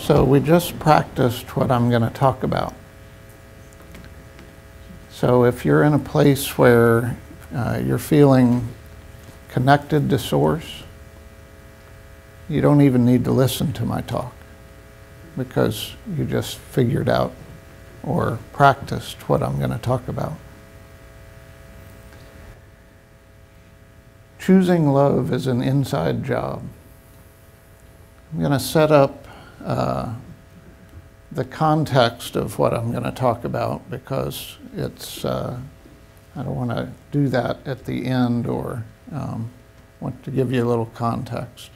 So we just practiced what I'm going to talk about. So if you're in a place where you're feeling connected to Source, you don't even need to listen to my talk because you just figured out or practiced what I'm going to talk about. Choosing love is an inside job. I'm going to set up the context of what I'm going to talk about because it's, I don't want to do that at the end or want to give you a little context.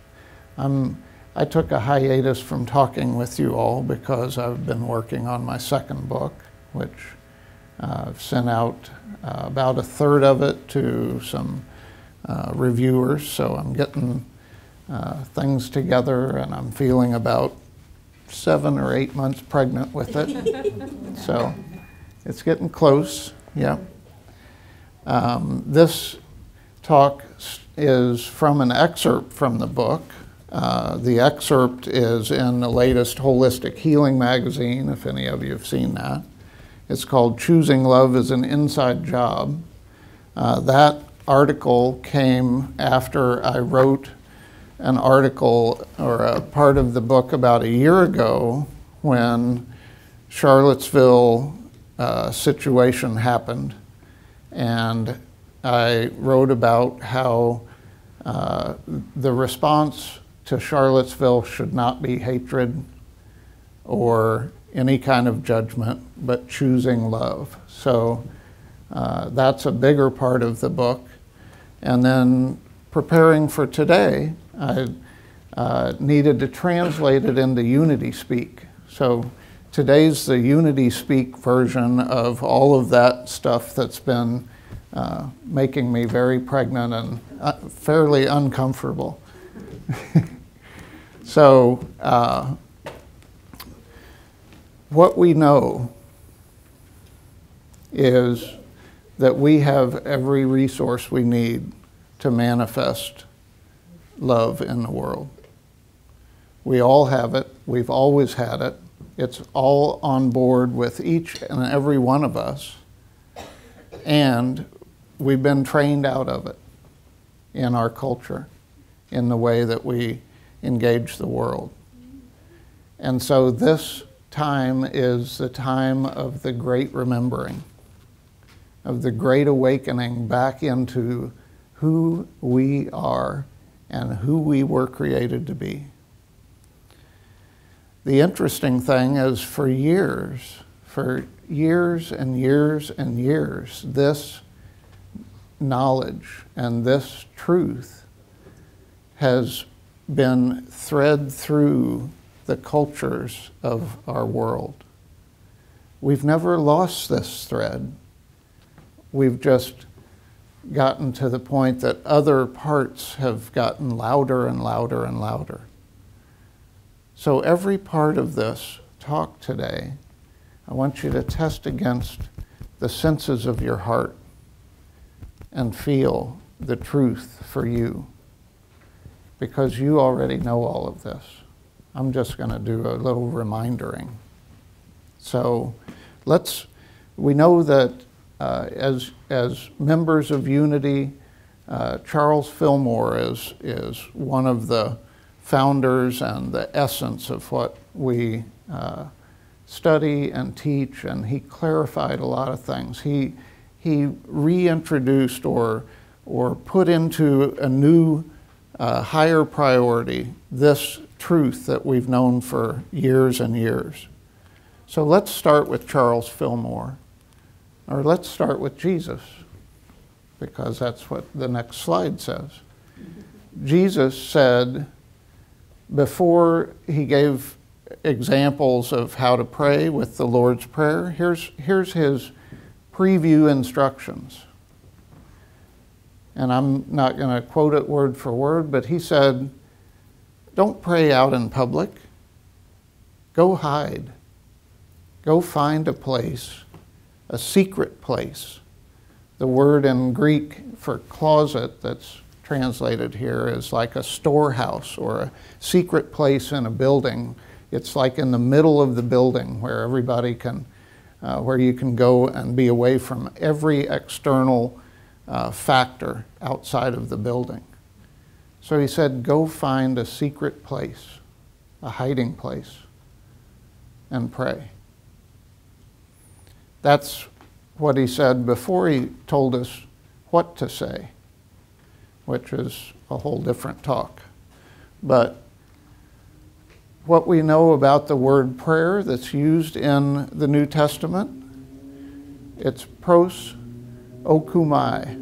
I took a hiatus from talking with you all because I've been working on my second book, which I've sent out about a third of it to some reviewers, so I'm getting things together and I'm feeling about 7 or 8 months pregnant with it. So it's getting close, yeah. This talk is from an excerpt from the book. The excerpt is in the latest Holistic Healing magazine, if any of you have seen that. It's called Choosing Love is an Inside Job. That article came after I wrote an article or a part of the book about a year ago when Charlottesville situation happened. And I wrote about how the response to Charlottesville should not be hatred or any kind of judgment, but choosing love. So that's a bigger part of the book. And then preparing for today, I needed to translate it into Unity Speak. So today's the Unity Speak version of all of that stuff that's been making me very pregnant and fairly uncomfortable. So what we know is that we have every resource we need to manifest love in the world. We all have it. We've always had it. It's all on board with each and every one of us. And we've been trained out of it in our culture, in the way that we engage the world. And so this time is the time of the great remembering, of the great awakening back into who we are and who we were created to be. The interesting thing is for years and years and years, this knowledge and this truth has been thread through the cultures of our world. We've never lost this thread. We've just gotten to the point that other parts have gotten louder and louder and louder. So every part of this talk today, I want you to test against the senses of your heart and feel the truth for you, because you already know all of this. I'm just going to do a little remindering. So we know that as members of Unity, Charles Fillmore is one of the founders and the essence of what we study and teach, and he clarified a lot of things. He reintroduced or put into a new higher priority this truth that we've known for years and years. So let's start with Charles Fillmore, or let's start with Jesus, because that's what the next slide says. Jesus said, before he gave examples of how to pray with the Lord's Prayer, here's his preview instructions. And I'm not going to quote it word for word, but he said, don't pray out in public. Go hide. Go find a place, a secret place. The word in Greek for closet that's translated here is like a storehouse or a secret place in a building. It's like in the middle of the building where everybody can, where you can go and be away from every external factor outside of the building. So he said, go find a secret place, a hiding place, and pray. That's what he said before he told us what to say, which is a whole different talk. But what we know about the word prayer that's used in the New Testament, it's pros okumai.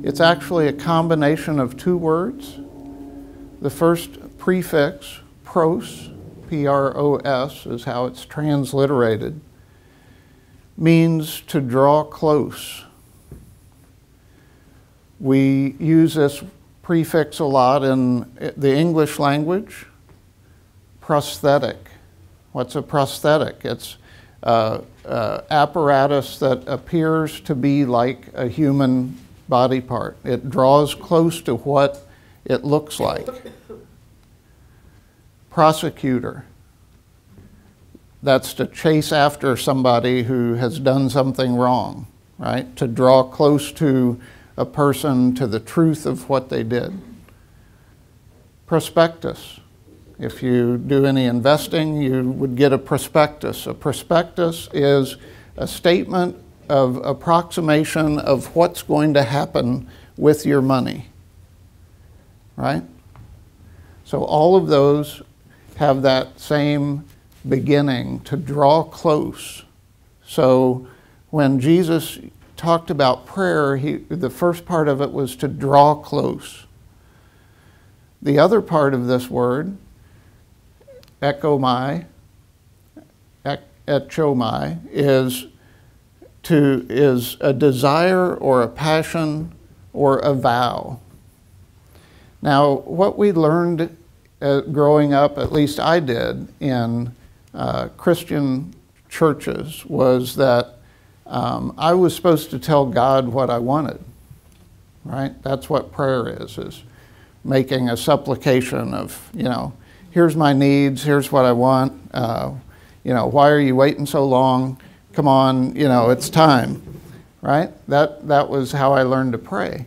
It's actually a combination of two words. The first prefix, pros, P-R-O-S, is how it's transliterated, means to draw close. We use this prefix a lot in the English language. Prosthetic. What's a prosthetic? It's apparatus that appears to be like a human body part. It draws close to what it looks like. Prosecutor. That's to chase after somebody who has done something wrong, right? To draw close to a person, to the truth of what they did. Prospectus. If you do any investing, you would get a prospectus. A prospectus is a statement of approximation of what's going to happen with your money, right? So all of those have that same beginning, to draw close. So when Jesus talked about prayer, the first part of it was to draw close. The other part of this word, ekomai, etchomai, is a desire or a passion or a vow. Now, what we learned growing up, at least I did, in Christian churches, was that I was supposed to tell God what I wanted, right? That's what prayer is making a supplication of, here's my needs, here's what I want, why are you waiting so long? Come on, it's time, right? That was how I learned to pray.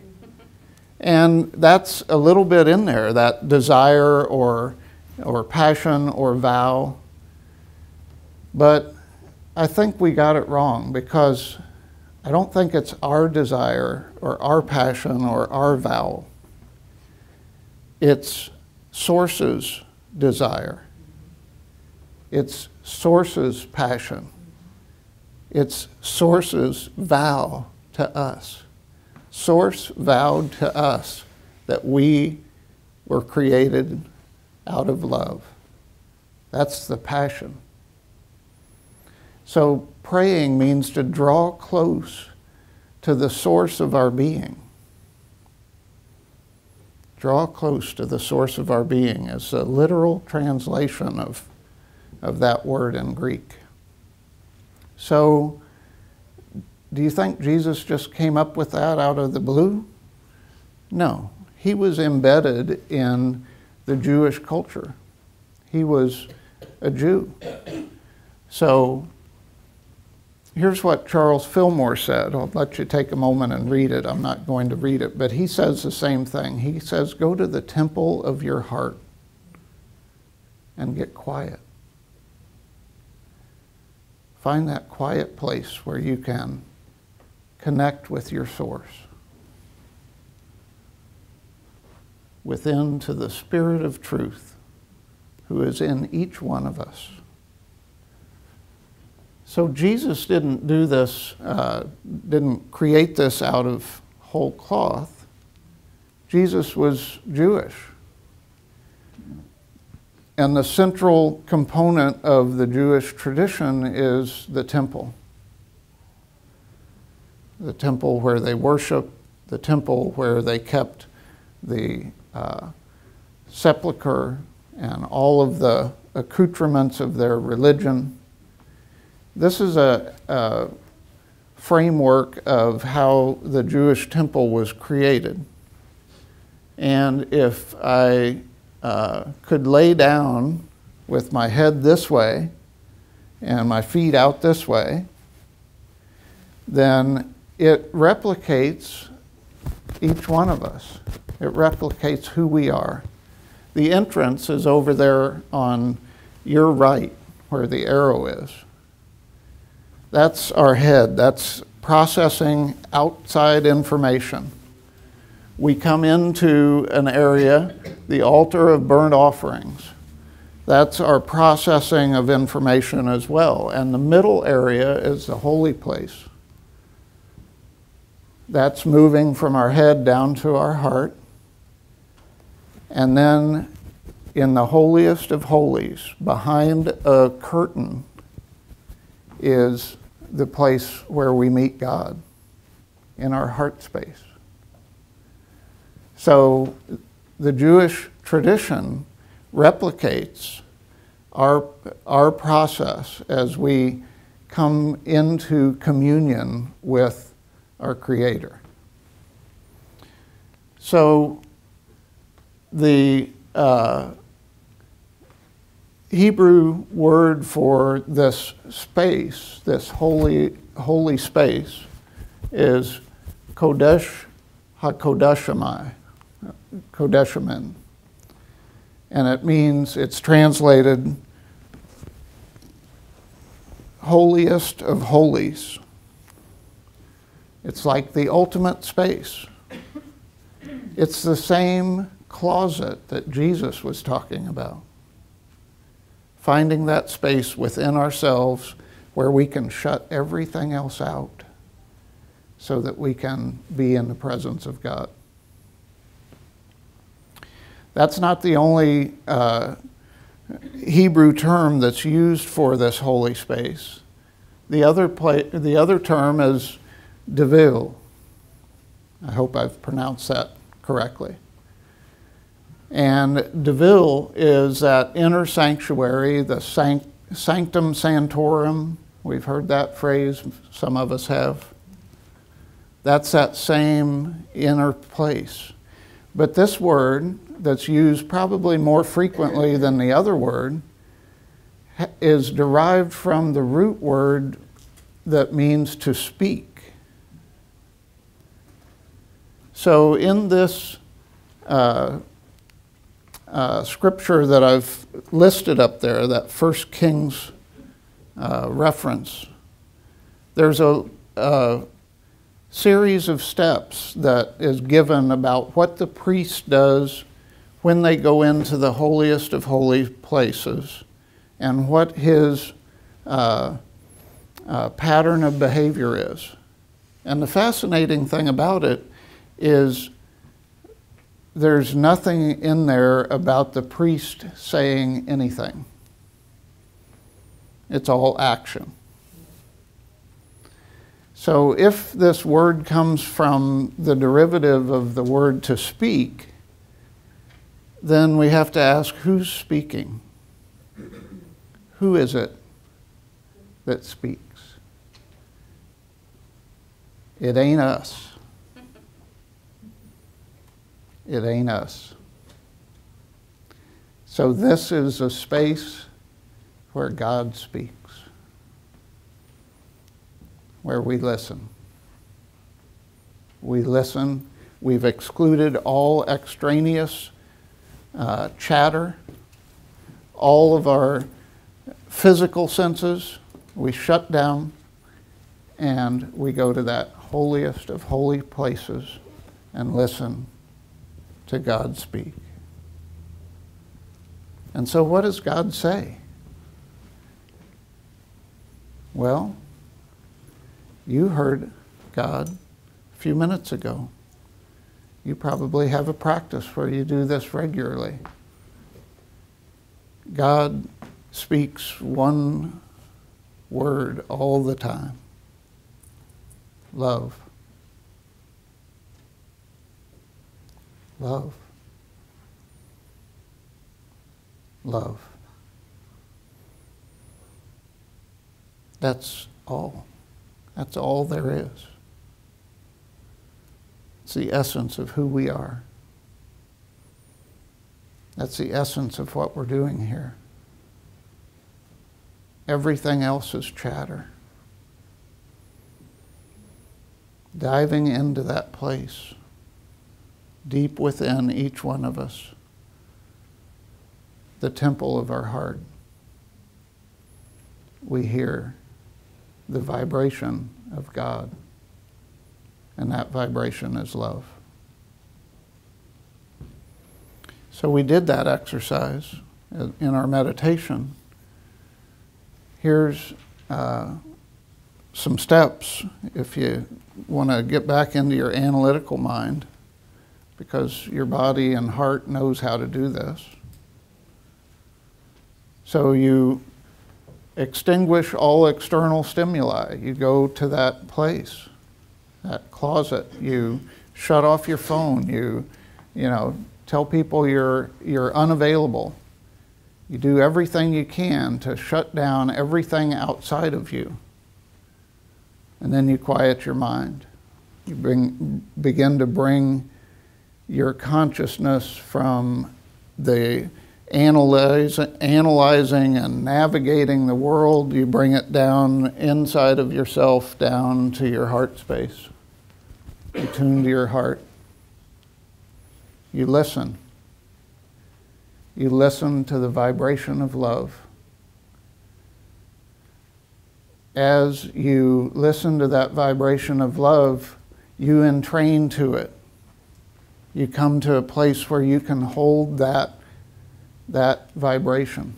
And that's a little bit in there, that desire or passion or vow. But I think we got it wrong, because I don't think it's our desire or our passion or our vow. It's Source's desire. It's Source's passion. It's Source's vow to us. Source vowed to us that we were created out of love. That's the passion. So praying means to draw close to the source of our being. Draw close to the source of our being is a literal translation of that word in Greek. So, do you think Jesus just came up with that out of the blue? No. He was embedded in the Jewish culture. He was a Jew. So, here's what Charles Fillmore said. I'll let you take a moment and read it. I'm not going to read it, but he says the same thing. He says, go to the temple of your heart and get quiet. Find that quiet place where you can connect with your source. Within to the Spirit of truth who is in each one of us. So Jesus didn't do this, didn't create this out of whole cloth. Jesus was Jewish. And the central component of the Jewish tradition is the temple. The temple where they worship, the temple where they kept the sepulcher and all of the accoutrements of their religion. This is a framework of how the Jewish temple was created. And if I could lay down with my head this way and my feet out this way, then it replicates each one of us. It replicates who we are. The entrance is over there on your right, where the arrow is. That's our head. That's processing outside information. We come into an area, the altar of burnt offerings. That's our processing of information as well. And the middle area is the holy place. That's moving from our head down to our heart. And then in the holiest of holies, behind a curtain, is the place where we meet God, in our heart space. So the Jewish tradition replicates our process as we come into communion with our Creator. So the Hebrew word for this space, this holy space, is Kodesh HaKodeshimai, Kodeshimin. And it means, it's translated holiest of holies. It's like the ultimate space. It's the same closet that Jesus was talking about. Finding that space within ourselves where we can shut everything else out so that we can be in the presence of God. That's not the only Hebrew term that's used for this holy space. The other term is devil. I hope I've pronounced that correctly. And devil is that inner sanctuary, the sanctum sanctorum. We've heard that phrase, some of us have. That's that same inner place. But this word, that's used probably more frequently than the other word, is derived from the root word that means to speak. So in this scripture that I've listed up there, that 1 Kings reference, there's a series of steps that is given about what the priest does when they go into the holiest of holy places and what his pattern of behavior is. And the fascinating thing about it is there's nothing in there about the priest saying anything. It's all action. So if this word comes from the derivative of the word to speak, then we have to ask, who's speaking? Who is it that speaks? It ain't us. It ain't us. So this is a space where God speaks, where we listen. We listen. We've excluded all extraneous chatter, all of our physical senses. We shut down and we go to that holiest of holy places and listen to God speak. And so what does God say? Well, you heard God a few minutes ago. You probably have a practice where you do this regularly. God speaks one word all the time. Love. Love. Love. That's all. That's all there is. It's the essence of who we are. That's the essence of what we're doing here. Everything else is chatter. Diving into that place, deep within each one of us, the temple of our heart. We hear the vibration of God, and that vibration is love. So we did that exercise in our meditation. Here's some steps if you want to get back into your analytical mind, because your body and heart knows how to do this. So you extinguish all external stimuli. You go to that place, that closet. You shut off your phone. You tell people you're unavailable. You do everything you can to shut down everything outside of you. And then you quiet your mind. You begin to bring your consciousness from the analyzing and navigating the world. You bring it down inside of yourself, down to your heart space. You tune to your heart. You listen. You listen to the vibration of love. As you listen to that vibration of love, you entrain to it. You come to a place where you can hold that vibration.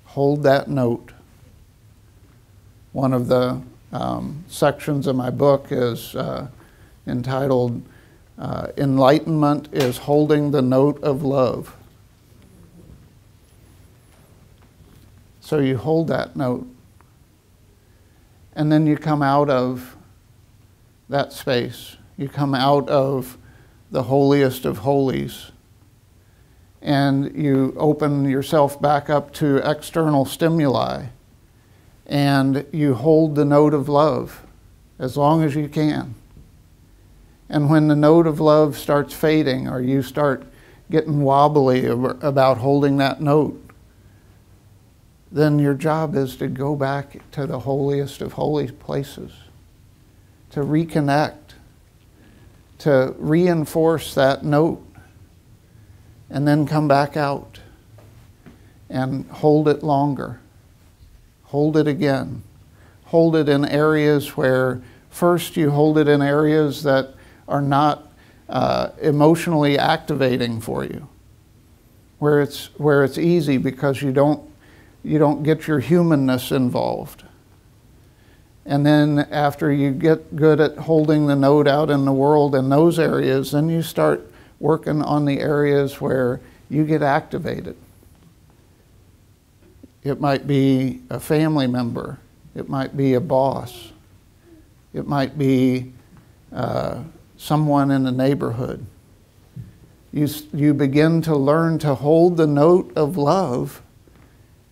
Hold that note. One of the sections of my book is entitled Enlightenment is Holding the Note of Love. So you hold that note. And then you come out of that space. You come out of the holiest of holies. And you open yourself back up to external stimuli. And you hold the note of love as long as you can. And when the note of love starts fading, or you start getting wobbly about holding that note, then your job is to go back to the holiest of holy places, to reconnect, to reinforce that note, and then come back out and hold it longer. Hold it again. Hold it in areas where, first you hold it in areas that are not emotionally activating for you, where it's easy because you don't get your humanness involved. And then after you get good at holding the note out in the world in those areas, then you start working on the areas where you get activated. It might be a family member. It might be a boss. It might be someone in the neighborhood. You begin to learn to hold the note of love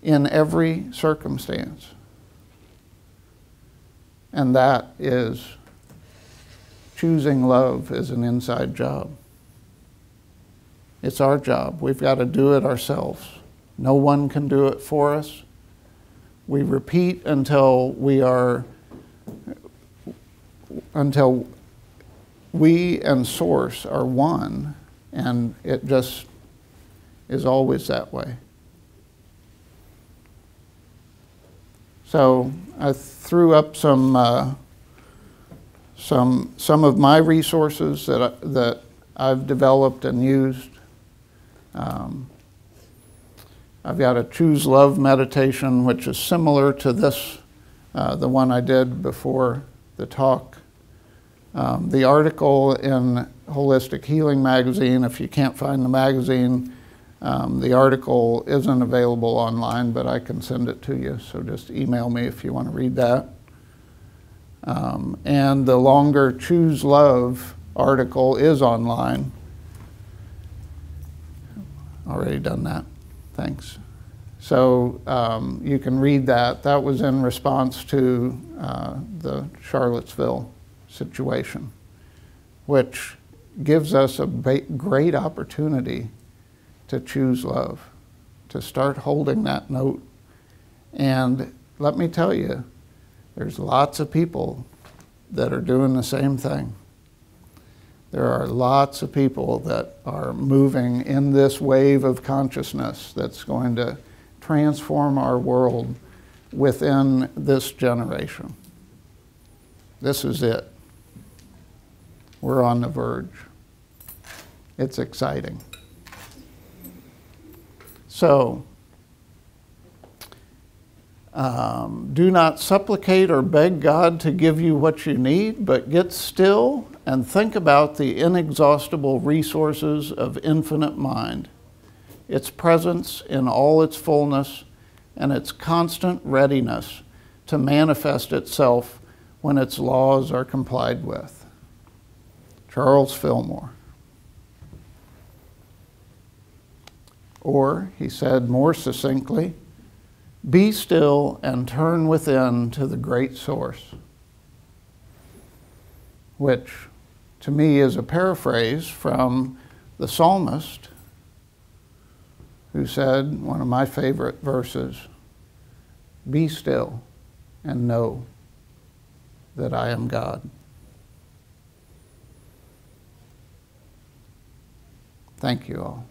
in every circumstance. And that is choosing love as an inside job. It's our job. We've got to do it ourselves. No one can do it for us. We repeat until we and Source are one, and it just is always that way. So I threw up some of my resources that I've developed and used. I've got a Choose Love meditation, which is similar to this, the one I did before the talk. The article in Holistic Healing magazine, if you can't find the magazine, the article isn't available online, but I can send it to you, so just email me if you want to read that. And the longer Choose Love article is online. Already done that. Thanks. So you can read that. That was in response to the Charlottesville situation, which gives us a great opportunity to choose love, to start holding that note. And let me tell you, there's lots of people that are doing the same thing. There are lots of people that are moving in this wave of consciousness that's going to transform our world within this generation. This is it. We're on the verge. It's exciting. So, do not supplicate or beg God to give you what you need, but get still and think about the inexhaustible resources of infinite mind, its presence in all its fullness, and its constant readiness to manifest itself when its laws are complied with. Charles Fillmore. Or, he said more succinctly, be still and turn within to the great source, which to me is a paraphrase from the psalmist who said, one of my favorite verses, be still and know that I am God. Thank you all.